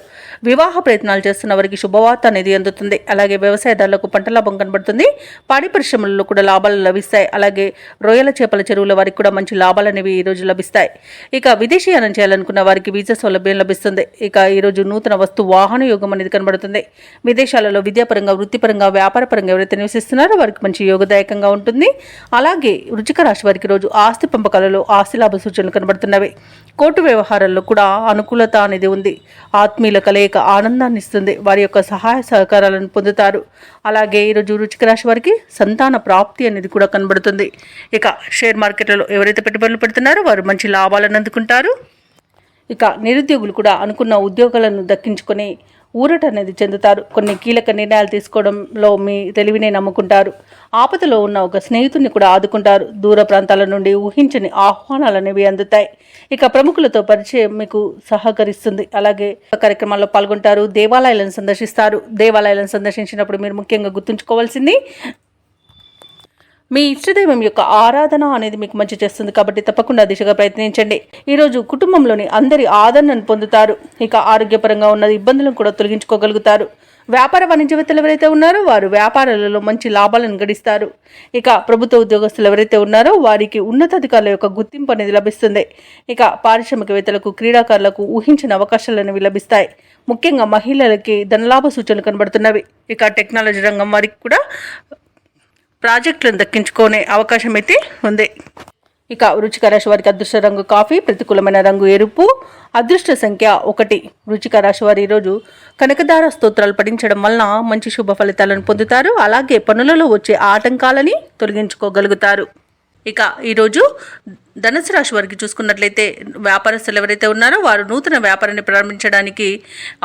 వివాహ ప్రయత్నాలు చేస్తున్న వారికి శుభవార్త అనేది అందుతుంది. అలాగే వ్యవసాయదారులకు పంట లాభం కనబడుతుంది. పాడి పరిశ్రమలలో కూడా లాభాలు లభిస్తాయి. అలాగే రొయ్యల చేపల చెరువుల వారికి కూడా మంచి లాభాలు అనేవి ఈరోజు లభిస్తాయి. ఇక విదేశీయానం చేయాలనుకున్న వారికి వీసా సౌలభ్యం లభిస్తుంది. ఇక ఈరోజు నూతన వస్తు వాహన యోగం అనేది కనబడుతుంది. విదేశాలలో విద్యాపరంగా వృత్తిపరంగా వ్యాపారపరంగా ఎవరైతే నివసిస్తున్నారో వారికి మంచి యోగదాయకంగా ఉంటుంది. అలాగే వృశ్చిక రాశి వారికి రోజు ఆస్తి పంపకాలలో ఆస్తి లాభ సూచనలు కనబడుతున్నవి. కోర్టు వ్యవహారాల్లో కూడా అనుకూలత అనేది ఉంది. ఆత్మీయుల కలయిక ఆనందాన్ని ఇస్తుంది. వారి యొక్క సహాయ సహకారాలను పొందుతారు. అలాగే ఈరోజు వృశ్చిక రాశి వారికి సంతాన ప్రాప్తి అనేది కూడా కనబడుతుంది. ఇక షేర్ మార్కెట్లలో ఎవరైతే పెట్టుబడులు పెడుతున్నారో వారు మంచి లాభాలను అందుకుంటారు. ఇక నిరుద్యోగులు కూడా అనుకున్న ఉద్యోగాలను దక్కించుకొని ఊరట అనేది చెందుతారు. కొన్ని కీలక నిర్ణయాలు తీసుకోవడంలో మీ తెలివినే నమ్ముకుంటారు. ఆపదలో ఉన్న ఒక స్నేహితుడిని కూడా ఆదుకుంటారు. దూర ప్రాంతాల నుండి ఊహించని ఆహ్వానాలు అనేవి అందుతాయి. ఇక ప్రముఖులతో పరిచయం మీకు సహకరిస్తుంది. అలాగే కార్యక్రమాల్లో పాల్గొంటారు. దేవాలయాలను సందర్శిస్తారు. దేవాలయాలను సందర్శించినప్పుడు మీరు ముఖ్యంగా గుర్తుంచుకోవాల్సింది మీ ఇష్టదైవం యొక్క ఆరాధన అనేది మీకు మంచి చేస్తుంది. కాబట్టి తప్పకుండా దిశగా ప్రయత్నించండి. ఈరోజు కుటుంబంలోని అందరి ఆదరణను పొందుతారు. ఇక ఆరోగ్యపరంగా ఉన్న ఇబ్బందులను కూడా తొలగించుకోగలుగుతారు. వ్యాపార వాణిజ్యవేత్తలు ఎవరైతే ఉన్నారో వారు వ్యాపారాలలో మంచి లాభాలను గడిస్తారు. ఇక ప్రభుత్వ ఉద్యోగస్తులు ఎవరైతే ఉన్నారో వారికి ఉన్నతాధికారుల యొక్క గుర్తింపు అనేది లభిస్తుంది. ఇక పారిశ్రామికవేత్తలకు క్రీడాకారులకు ఊహించిన అవకాశాలు అనేవి లభిస్తాయి. ముఖ్యంగా మహిళలకి ధనలాభ సూచనలు కనబడుతున్నవి. ఇక టెక్నాలజీ రంగం వారికి కూడా ప్రాజెక్టులను దక్కించుకునే అవకాశం అయితే ఉంది. ఇక వృశ్చిక రాశి వారికి అదృష్ట రంగు కాఫీ, ప్రతికూలమైన రంగు ఎరుపు, అదృష్ట సంఖ్య 1. వృశ్చిక రాశి వారు ఈరోజు కనకదార స్తోత్రాలు పఠించడం వలన మంచి శుభ ఫలితాలను పొందుతారు. అలాగే పనులలో వచ్చే ఆటంకాలని తొలగించుకోగలుగుతారు. ఇక ఈరోజు ధనుసు రాశి వారికి చూసుకున్నట్లయితే వ్యాపారస్తులు ఎవరైతే ఉన్నారో వారు నూతన వ్యాపారాన్ని ప్రారంభించడానికి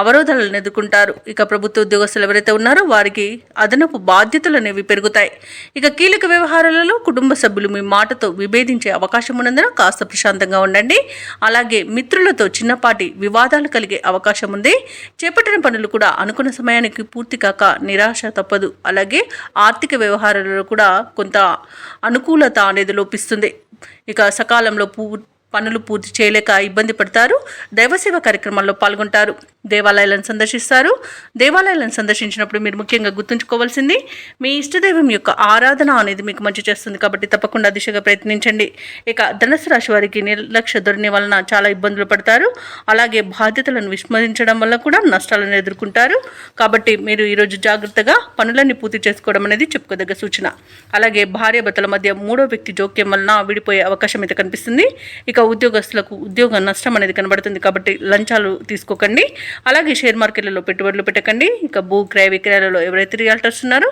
అవరోధాలను ఎదుర్కొంటారు. ఇక ప్రభుత్వ ఉద్యోగస్తులు ఎవరైతే ఉన్నారో వారికి అదనపు బాధ్యతలు అనేవి పెరుగుతాయి. ఇక కీలక వ్యవహారాలలో కుటుంబ సభ్యులు మీ మాటతో విభేదించే అవకాశం ఉన్నందున కాస్త ప్రశాంతంగా ఉండండి. అలాగే మిత్రులతో చిన్నపాటి వివాదాలు కలిగే అవకాశం ఉంది. చేపట్టిన పనులు కూడా అనుకున్న సమయానికి పూర్తి కాక నిరాశ తప్పదు. అలాగే ఆర్థిక వ్యవహారాలలో కూడా కొంత అనుకూలత అనేది లోపిస్తుంది. ఇక సకాలంలో పనులు పూర్తి చేయలేక ఇబ్బంది పడతారు. దైవసేవ కార్యక్రమాల్లో పాల్గొంటారు. దేవాలయాలను సందర్శిస్తారు. దేవాలయాలను సందర్శించినప్పుడు మీరు ముఖ్యంగా గుర్తుంచుకోవాల్సింది మీ ఇష్టదైవం యొక్క ఆరాధన అనేది మీకు మంచి చేస్తుంది. కాబట్టి తప్పకుండా దిశగా ప్రయత్నించండి. ఇక ధనుసు రాశి వారికి నిర్లక్ష్య ధోరణి వలన చాలా ఇబ్బందులు పడతారు. అలాగే బాధ్యతలను విస్మరించడం వల్ల కూడా నష్టాలను ఎదుర్కొంటారు. కాబట్టి మీరు ఈరోజు జాగ్రత్తగా పనులన్నీ పూర్తి చేసుకోవడం అనేది చెప్పుకోదగ్గ సూచన. అలాగే భార్యాభర్తల మధ్య మూడో వ్యక్తి జోక్యం వలన విడిపోయే అవకాశం అయితే కనిపిస్తుంది. ఇక ఉద్యోగస్తులకు ఉద్యోగ నష్టం అనేది కనబడుతుంది. కాబట్టి లంచాలు తీసుకోకండి. అలాగే షేర్ మార్కెట్లలో పెట్టుబడులు పెట్టకండి. ఇక భూ క్రయ విక్రయాలలో ఎవరైతే రియల్టర్స్ ఉన్నారో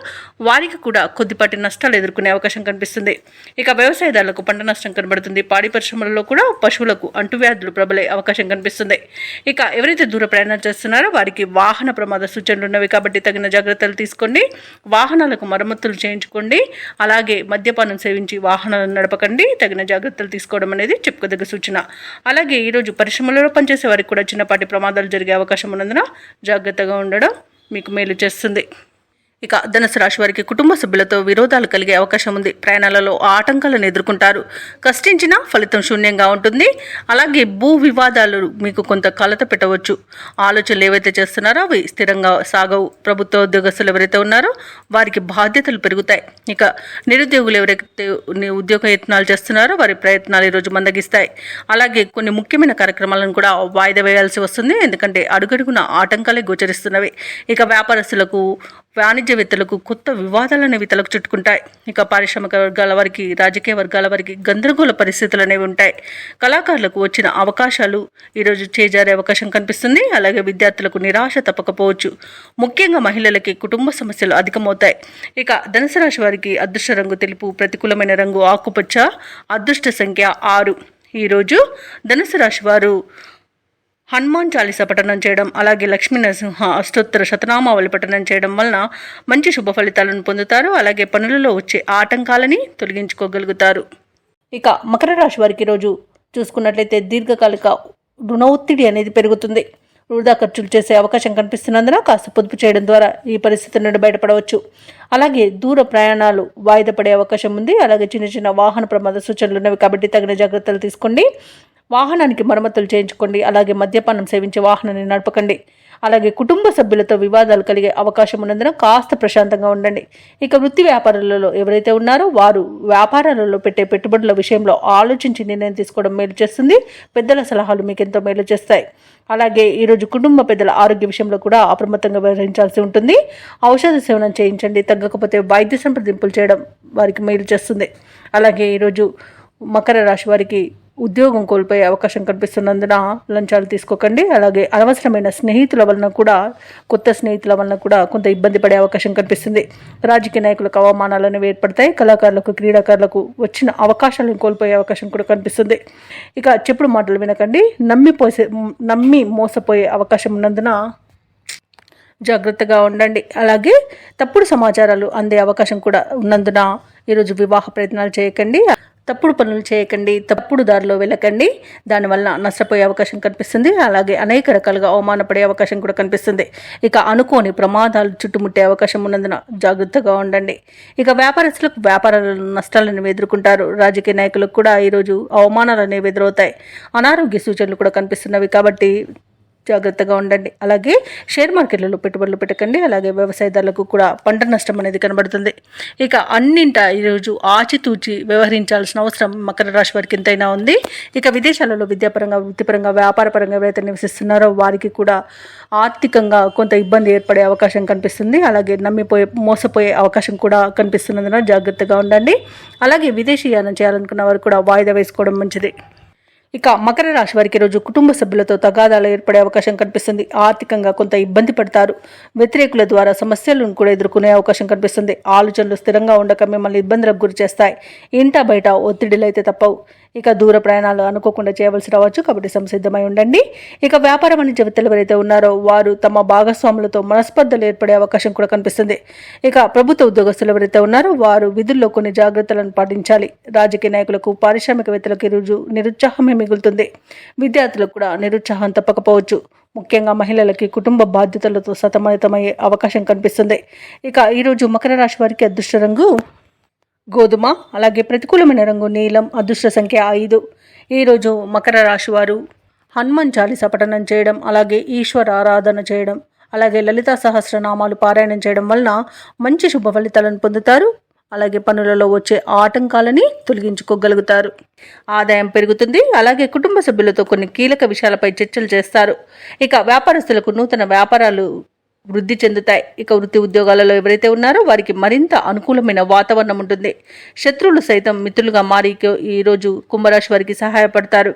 వారికి కూడా కొద్దిపాటి నష్టాలు ఎదుర్కొనే అవకాశం కనిపిస్తుంది. ఇక వ్యవసాయదారులకు పంట నష్టం కనబడుతుంది. పాడి పరిశ్రమలలో కూడా పశువులకు అంటువ్యాధులు ప్రబలే అవకాశం కనిపిస్తుంది. ఇక ఎవరైతే దూర ప్రయాణాలు చేస్తున్నారో వారికి వాహన ప్రమాద సూచనలు ఉన్నవి. కాబట్టి తగిన జాగ్రత్తలు తీసుకోండి. వాహనాలకు మరమ్మతులు చేయించుకోండి. అలాగే మద్యపానం సేవించి వాహనాలను నడపకండి. తగిన జాగ్రత్తలు తీసుకోవడం అనేది చెప్పుకోదగ్గ సూచన. అలాగే ఈరోజు పరిశ్రమలలో పనిచేసే వారికి కూడా చిన్నపాటి ప్రమాదాలు జరిగే అవకాశం ఉన్నందున జాగ్రత్తగా ఉండడం మీకు మేలు చేస్తుంది. ఇక ధనుసు రాశి వారికి కుటుంబ సభ్యులతో విరోధాలు కలిగే అవకాశం ఉంది. ప్రయాణాలలో ఆటంకాలను ఎదుర్కొంటారు. కష్టించినా ఫలితం శూన్యంగా ఉంటుంది. అలాగే భూ వివాదాలు మీకు కొంత కలత పెట్టవచ్చు. ఆలోచనలు ఏవైతే చేస్తున్నారో అవి స్థిరంగా సాగవు. ప్రభుత్వ ఉద్యోగస్తులు ఎవరైతే ఉన్నారో వారికి బాధ్యతలు పెరుగుతాయి. ఇక నిరుద్యోగులు ఎవరైతే ఉద్యోగ యత్నాలు చేస్తున్నారో వారి ప్రయత్నాలు ఈరోజు మందగిస్తాయి. అలాగే కొన్ని ముఖ్యమైన కార్యక్రమాలను కూడా వాయిదా వేయాల్సి వస్తుంది. ఎందుకంటే అడుగడుగున ఆటంకాలే గోచరిస్తున్నవి. ఇక వ్యాపారస్తులకు వాణిజ్యవేత్తలకు కొత్త వివాదాలు అనేవి తలకు చుట్టుకుంటాయి. ఇక పారిశ్రామిక వర్గాల వారికి రాజకీయ వర్గాల వారికి గందరగోళ పరిస్థితులు అనేవి ఉంటాయి. కళాకారులకు వచ్చిన అవకాశాలు ఈరోజు చేజారే అవకాశం కనిపిస్తుంది. అలాగే విద్యార్థులకు నిరాశ తప్పకపోవచ్చు. ముఖ్యంగా మహిళలకి కుటుంబ సమస్యలు అధికమవుతాయి. ఇక ధనుసు రాశి వారికి అదృష్ట రంగు తెలుపు, ప్రతికూలమైన రంగు ఆకుపచ్చ, అదృష్ట సంఖ్య 6. ఈరోజు ధనుసు రాశి వారు హనుమాన్ చాలీసా పఠనం చేయడం, అలాగే లక్ష్మీ నరసింహ అష్టోత్తర శతనామావళి పఠనం చేయడం వలన మంచి శుభ ఫలితాలను పొందుతారు. అలాగే పనులలో వచ్చే ఆటంకాలని తొలగించుకోగలుగుతారు. ఇక మకర రాశి వారికి రోజు చూసుకున్నట్లయితే దీర్ఘకాలిక రుణ ఒత్తిడి అనేది పెరుగుతుంది. వృధా ఖర్చులు చేసే అవకాశం కనిపిస్తున్నందున కాస్త పొదుపు చేయడం ద్వారా ఈ పరిస్థితి నుండి బయటపడవచ్చు. అలాగే దూర ప్రయాణాలు వాయిదా పడే అవకాశం ఉంది. అలాగే చిన్న చిన్న వాహన ప్రమాద సూచనలు ఉన్నవి కాబట్టి తగిన జాగ్రత్తలు తీసుకోండి. వాహనానికి మరమ్మతులు చేయించుకోండి. అలాగే మద్యపానం సేవించే వాహనాన్ని నడపకండి. అలాగే కుటుంబ సభ్యులతో వివాదాలు కలిగే అవకాశం ఉన్నందున కాస్త ప్రశాంతంగా ఉండండి. ఇక వృత్తి వ్యాపారాలలో ఎవరైతే ఉన్నారో వారు వ్యాపారాలలో పెట్టే పెట్టుబడుల విషయంలో ఆలోచించి నిర్ణయం తీసుకోవడం మేలు చేస్తుంది. పెద్దల సలహాలు మీకు ఎంతో మేలు చేస్తాయి. అలాగే ఈరోజు కుటుంబ పెద్దల ఆరోగ్య విషయంలో కూడా అప్రమత్తంగా వ్యవహరించాల్సి ఉంటుంది. ఔషధ సేవనం చేయించండి. తగ్గకపోతే వైద్య సంప్రదింపులు చేయడం వారికి మేలు చేస్తుంది. అలాగే ఈరోజు మకర రాశి వారికి ఉద్యోగం కోల్పోయే అవకాశం కనిపిస్తున్నందున లంచాలు తీసుకోకండి. అలాగే అనవసరమైన స్నేహితుల వలన కూడా కొత్త స్నేహితుల వలన కూడా కొంత ఇబ్బంది పడే అవకాశం కనిపిస్తుంది. రాజకీయ నాయకులకు అవమానాలు అనేవి ఏర్పడతాయి. కళాకారులకు, క్రీడాకారులకు వచ్చిన అవకాశాలను కోల్పోయే అవకాశం కూడా కనిపిస్తుంది. ఇక చెప్పుడు మాటలు వినకండి. నమ్మి మోసపోయే అవకాశం ఉన్నందున జాగ్రత్తగా ఉండండి. అలాగే తప్పుడు సమాచారాలు అందే అవకాశం కూడా ఉన్నందున ఈరోజు వివాహ ప్రయత్నాలు చేయకండి. తప్పుడు పనులు చేయకండి. తప్పుడు దారిలో వెళ్ళకండి. దానివల్ల నష్టపోయే అవకాశం కనిపిస్తుంది. అలాగే అనేక రకాలుగా అవమానపడే అవకాశం కూడా కనిపిస్తుంది. ఇక అనుకోని ప్రమాదాలు చుట్టుముట్టే అవకాశం ఉన్నందున జాగ్రత్తగా ఉండండి. ఇక వ్యాపారస్తులకు వ్యాపారాలలో నష్టాలను ఎదుర్కొంటారు. రాజకీయ నాయకులకు కూడా ఈరోజు అవమానాలు అనేవి ఎదురవుతాయి. అనారోగ్య సూచనలు కూడా కనిపిస్తున్నవి కాబట్టి జాగ్రత్తగా ఉండండి. అలాగే షేర్ మార్కెట్లలో పెట్టుబడులు పెట్టకండి. అలాగే వ్యవసాయదారులకు కూడా పంట నష్టం అనేది కనబడుతుంది. ఇక అన్నింట ఈరోజు ఆచితూచి వ్యవహరించాల్సిన అవసరం మకర రాశి వారికి ఎంతైనా ఉంది. ఇక విదేశాలలో విద్యాపరంగా, వృత్తిపరంగా, వ్యాపారపరంగా ఎవరైతే నివసిస్తున్నారో వారికి కూడా ఆర్థికంగా కొంత ఇబ్బంది ఏర్పడే అవకాశం కనిపిస్తుంది. అలాగే మోసపోయే అవకాశం కూడా కనిపిస్తున్నందున జాగ్రత్తగా ఉండండి. అలాగే విదేశీయానం చేయాలనుకున్న వారు కూడా వాయిదా వేసుకోవడం మంచిది. ఇక మకర రాశి వారికి రోజు కుటుంబ సభ్యులతో తగాదాలు ఏర్పడే అవకాశం కనిపిస్తుంది. ఆర్థికంగా కొంత ఇబ్బంది పడతారు. వ్యతిరేకుల ద్వారా సమస్యలను కూడా ఎదుర్కొనే అవకాశం కనిపిస్తుంది. ఆలోచనలు స్థిరంగా ఉండక మిమ్మల్ని ఇబ్బందులకు గురి చేస్తాయి. ఇంట బయట ఒత్తిడిలు అయితే తప్పవు. ఇక దూర ప్రయాణాలు అనుకోకుండా చేయవలసి రావచ్చు కాబట్టి సంసిద్ధమై ఉండండి. ఇక వ్యాపార వాణిజ్యవేత్తలు ఎవరైతే ఉన్నారో వారు తమ భాగస్వాములతో మనస్పర్ధలు ఏర్పడే అవకాశం కూడా కనిపిస్తుంది. ఇక ప్రభుత్వ ఉద్యోగస్తులు ఎవరైతే ఉన్నారో వారు విధుల్లో కొన్ని జాగ్రత్తలను పాటించాలి. రాజకీయ నాయకులకు, పారిశ్రామికవేత్తలకు ఈరోజు నిరుత్సాహమే మిగులుతుంది. విద్యార్థులకు కూడా నిరుత్సాహం తప్పకపోవచ్చు. ముఖ్యంగా మహిళలకి కుటుంబ బాధ్యతలతో సతమతమయ్యే అవకాశం కనిపిస్తుంది. ఇక ఈరోజు మకర రాశి వారికి అదృష్ట రంగు గోధుమ, అలాగే ప్రతికూలమైన రంగు నీలం, అదృష్ట సంఖ్య 5. ఈరోజు మకర రాశి వారు హనుమాన్ చాలీసా పఠనం చేయడం, అలాగే ఈశ్వర ఆరాధన చేయడం, అలాగే లలితా సహస్రనామాలు పారాయణం చేయడం వలన మంచి శుభ ఫలితాలను పొందుతారు. అలాగే పనులలో వచ్చే ఆటంకాలని తొలగించుకోగలుగుతారు. ఆదాయం పెరుగుతుంది. అలాగే కుటుంబ సభ్యులతో కొన్ని కీలక విషయాలపై చర్చలు చేస్తారు. ఇక వ్యాపారస్తులకు నూతన వ్యాపారాలు వృద్ధి చెందుతాయి. ఇక వృత్తి ఉద్యోగాలలో ఎవరైతే ఉన్నారో వారికి మరింత అనుకూలమైన వాతావరణం ఉంటుంది. శత్రువులు సైతం మిత్రులుగా మారి ఈరోజు కుంభరాశి వారికి సహాయపడతారు.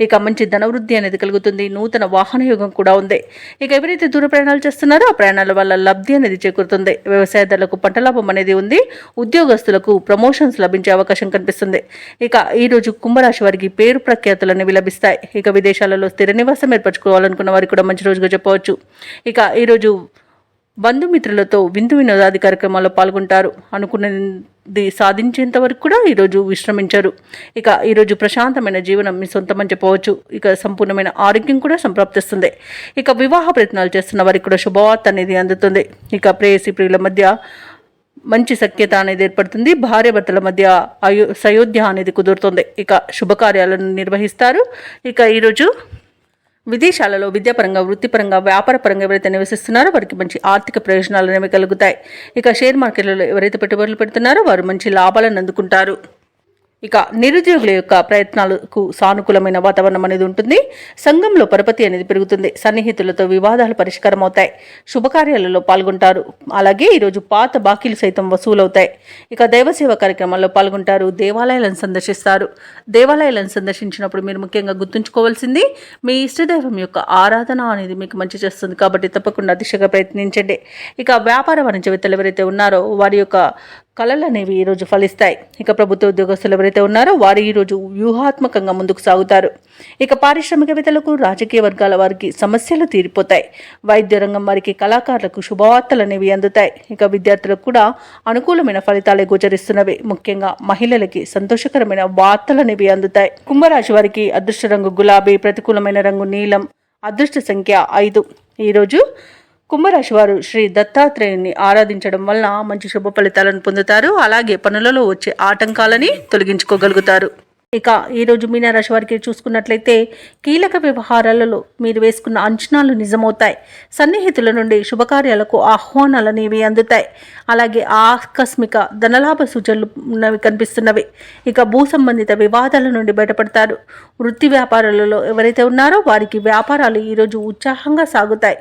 ఇక మంచి ధనవృద్ధి అనేది కలుగుతుంది. నూతన వాహన యోగం కూడా ఉంది. ఇక ఎవరైతే దూర ప్రయాణాలు చేస్తున్నారో ఆ ప్రయాణాల వల్ల లబ్ధి అనేది చేకూరుతుంది. వ్యవసాయదారులకు పంట లాభం అనేది ఉంది. ఉద్యోగస్తులకు ప్రమోషన్స్ లభించే అవకాశం కనిపిస్తుంది. ఇక ఈరోజు కుంభరాశి వారికి పేరు ప్రఖ్యాతులు అనేవి లభిస్తాయి. ఇక విదేశాలలో స్థిర నివాసం ఏర్పరచుకోవాలనుకున్న వారికి కూడా మంచి రోజుగా చెప్పవచ్చు. ఇక ఈరోజు బంధుమిత్రులతో విందు వినోదాది కార్యక్రమాల్లో పాల్గొంటారు. అనుకున్నది సాధించేంత వరకు కూడా ఈరోజు విశ్రమించారు. ఇక ఈరోజు ప్రశాంతమైన జీవనం మీ సొంతమని చెప్పవచ్చు. ఇక సంపూర్ణమైన ఆరోగ్యం కూడా సంప్రాప్తిస్తుంది. ఇక వివాహ ప్రయత్నాలు చేస్తున్న వారికి కూడా శుభవార్త అనేది అందుతుంది. ఇక ప్రేయసి ప్రియుల మధ్య మంచి సఖ్యత అనేది ఏర్పడుతుంది. భార్యాభర్తల మధ్య సయోధ్య అనేది కుదురుతుంది. ఇక శుభకార్యాలను నిర్వహిస్తారు. ఇక ఈరోజు విదేశాలలో విద్యాపరంగా, వృత్తిపరంగా, వ్యాపారపరంగా ఎవరైతే నివసిస్తున్నారో వారికి మంచి ఆర్థిక ప్రయోజనాలు అనేవి కలుగుతాయి. ఇక షేర్ మార్కెట్లలో ఎవరైతే పెట్టుబడులు పెడుతున్నారో వారు మంచి లాభాలను అందుకుంటారు. ఇక నిరుద్యోగుల యొక్క ప్రయత్నాలకు సానుకూలమైన వాతావరణం అనేది ఉంటుంది. సంఘంలో పరపతి అనేది పెరుగుతుంది. సన్నిహితులతో వివాదాలు పరిష్కారం అవుతాయి. శుభకార్యాలలో పాల్గొంటారు. అలాగే ఈరోజు పాత బాకీలు సైతం వసూలవుతాయి. ఇక దైవసేవ కార్యక్రమాల్లో పాల్గొంటారు. దేవాలయాలను సందర్శిస్తారు. దేవాలయాలను సందర్శించినప్పుడు మీరు ముఖ్యంగా గుర్తుంచుకోవాల్సింది మీ ఇష్టదైవం యొక్క ఆరాధన అనేది మీకు మంచి చేస్తుంది కాబట్టి తప్పకుండా దిశగా ప్రయత్నించండి. ఇక వ్యాపార వాణిజ్యవేత్తలు ఎవరైతే ఉన్నారో వారి యొక్క కళలు అనేవి ఈరోజు ఫలిస్తాయి. ఇక ప్రభుత్వ ఉద్యోగస్తులు ఎవరైతే ఉన్నారో వారు ఈరోజు వ్యూహాత్మకంగా ముందుకు సాగుతారు. ఇక పారిశ్రామికవేత్తలకు, రాజకీయ వర్గాల వారికి సమస్యలు తీరిపోతాయి. వైద్య రంగం వారికి, కళాకారులకు శుభవార్తలు అనేవి అందుతాయి. ఇక విద్యార్థులకు కూడా అనుకూలమైన ఫలితాలే గోచరిస్తున్నవి. ముఖ్యంగా మహిళలకి సంతోషకరమైన వార్తలు అనేవి అందుతాయి. కుంభరాశి వారికి అదృష్ట రంగు గులాబీ, ప్రతికూలమైన రంగు నీలం, అదృష్ట సంఖ్య 5. ఈరోజు కుంభరాశి వారు శ్రీ దత్తాత్రేయుని ఆరాధించడం వల్ల మంచి శుభ ఫలితాలను పొందుతారు. అలాగే పనులలో వచ్చే ఆటంకాలని తొలగించుకోగలుగుతారు. ఇక ఈరోజు మీనరాశి వారికి చూసుకున్నట్లయితే కీలక వ్యవహారాలలో మీరు వేసుకున్న అంచనాలు నిజమవుతాయి. సన్నిహితుల నుండి శుభకార్యాలకు ఆహ్వానాలు అనేవి అందుతాయి. అలాగే ఆకస్మిక ధనలాభ సూచనలు కనిపిస్తున్నవి. ఇక భూ సంబంధిత వివాదాల నుండి బయటపడతారు. వృత్తి వ్యాపారాలలో ఎవరైతే ఉన్నారో వారికి వ్యాపారాలు ఈరోజు ఉత్సాహంగా సాగుతాయి.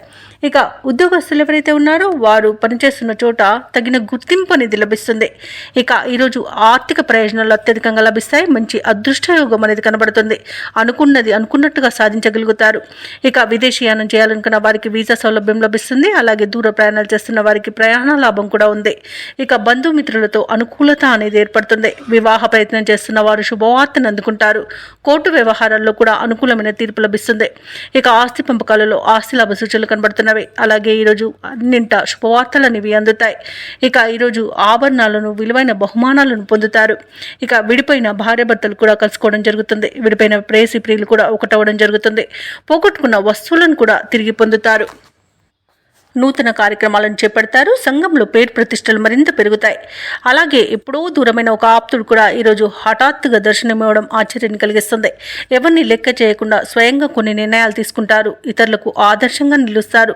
ఇక ఉద్యోగస్తులు ఎవరైతే ఉన్నారో వారు పనిచేస్తున్న చోట తగిన గుర్తింపు అనేది లభిస్తుంది. ఇక ఈరోజు ఆర్థిక ప్రయోజనాలు అత్యధికంగా లభిస్తాయి. మంచి అదృష్టయోగం అనేది కనబడుతుంది. అనుకున్నది అనుకున్నట్టుగా సాధించగలుగుతారు. ఇక విదేశీయానం చేయాలనుకున్న వారికి వీసా సౌలభ్యం లభిస్తుంది. అలాగే దూర ప్రయాణాలు చేస్తున్న వారికి ప్రయాణ లాభం కూడా ఉంది. ఇక బంధుమిత్రులతో అనుకూలత అనేది ఏర్పడుతుంది. వివాహ ప్రయత్నం చేస్తున్న వారు శుభవార్తను అందుకుంటారు. కోర్టు వ్యవహారాల్లో కూడా అనుకూలమైన తీర్పు లభిస్తుంది. ఇక ఆస్తి పంపకాలలో ఆస్తి లాభ సూచనలు కనబడుతున్నాయి. అలాగే ఈరోజు అన్నింట శుభవార్తలు అనేవి అందుతాయి. ఇక ఈరోజు ఆభరణాలను, విలువైన బహుమానాలను పొందుతారు. ఇక విడిపోయిన భార్యాభర్తలు కూడా కలుసుకోవడం జరుగుతుంది. విడిపోయిన ప్రేయసి ప్రియులు కూడా ఒకటవడం జరుగుతుంది. పోగొట్టుకున్న వస్తువులను కూడా తిరిగి పొందుతారు. నూతన కార్యక్రమాలను చేపడతారు. సంఘంలో పేరు ప్రతిష్టలు మరింత పెరుగుతాయి. అలాగే ఎప్పుడో దూరమైన ఒక ఆప్తుడు కూడా ఈరోజు హఠాత్తుగా దర్శనమివ్వడం ఆశ్చర్యాన్ని కలిగిస్తుంది. ఎవరిని లెక్క చేయకుండా స్వయంగా కొన్ని నిర్ణయాలు తీసుకుంటారు. ఇతరులకు ఆదర్శంగా నిలుస్తారు.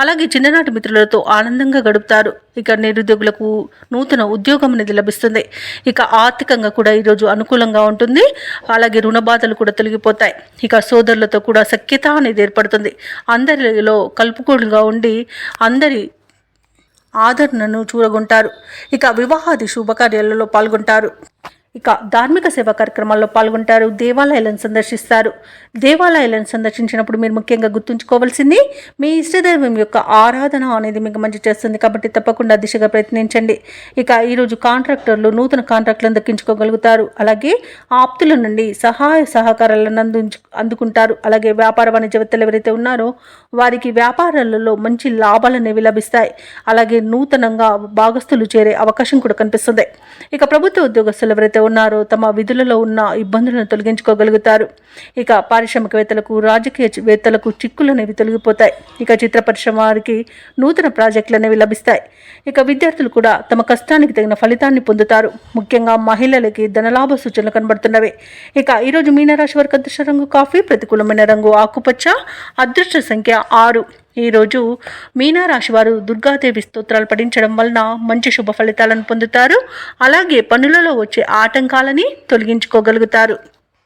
అలాగే చిన్ననాటి మిత్రులతో ఆనందంగా గడుపుతారు. ఇక నిరుద్యోగులకు నూతన ఉద్యోగం అనేది లభిస్తుంది. ఇక ఆర్థికంగా కూడా ఈరోజు అనుకూలంగా ఉంటుంది. అలాగే రుణ బాధలు కూడా తొలగిపోతాయి. ఇక సోదరులతో కూడా సఖ్యత అనేది ఏర్పడుతుంది. అందరిలో కలుపుకోలుగా ఉండి అందరి ఆదరణను చూరగొంటారు. ఇక వివాహాది శుభకార్యాలలో పాల్గొంటారు. ఇక ధార్మిక సేవా కార్యక్రమాల్లో పాల్గొంటారు. దేవాలయాలను సందర్శిస్తారు. దేవాలయాలను సందర్శించినప్పుడు మీరు ముఖ్యంగా గుర్తుంచుకోవాల్సింది మీ ఇష్టదైవం యొక్క ఆరాధన అనేది మీకు మంచి చేస్తుంది. కాబట్టి తప్పకుండా దిశగా ప్రయత్నించండి. ఇక ఈరోజు కాంట్రాక్టర్లు నూతన కాంట్రాక్టులను దక్కించుకోగలుగుతారు. అలాగే ఆప్తుల నుండి సహాయ సహకారాలను అందుకుంటారు. అలాగే వ్యాపార వాణిజ్యవేత్తలు ఎవరైతే ఉన్నారో వారికి వ్యాపారాలలో మంచి లాభాలు అనేవి లభిస్తాయి. అలాగే నూతనంగా భాగస్తులు చేరే అవకాశం కూడా కనిపిస్తుంది. ఇక ప్రభుత్వ ఉద్యోగస్తులు ఎవరైతే ఉన్నారో తమ విధులలో ఉన్న ఇబ్బందులను తొలగించుకోగలుగుతారు. ఇక పారిశ్రామికవేత్తలకు, రాజకీయవేత్తలకు చిక్కులు అనేవి తొలగిపోతాయి. ఇక చిత్ర పరిశ్రమ వారికి నూతన ప్రాజెక్టులు అనేవి లభిస్తాయి. ఇక విద్యార్థులు కూడా తమ కష్టానికి తగిన ఫలితాన్ని పొందుతారు. ముఖ్యంగా మహిళలకి ధనలాభ సూచనలు కనబడుతున్నవి. ఇక ఈరోజు మీనరాశి వారికి అదృష్ట రంగు కాఫీ, ప్రతికూలమైన రంగు ఆకుపచ్చ, అదృష్ట సంఖ్య 6. ఈరోజు మీనరాశి వారు దుర్గాదేవి స్తోత్రాలు పఠించడం వలన మంచి శుభ ఫలితాలను పొందుతారు. అలాగే పనులలో వచ్చే ఆటంకాలని తొలగించుకోగలుగుతారు.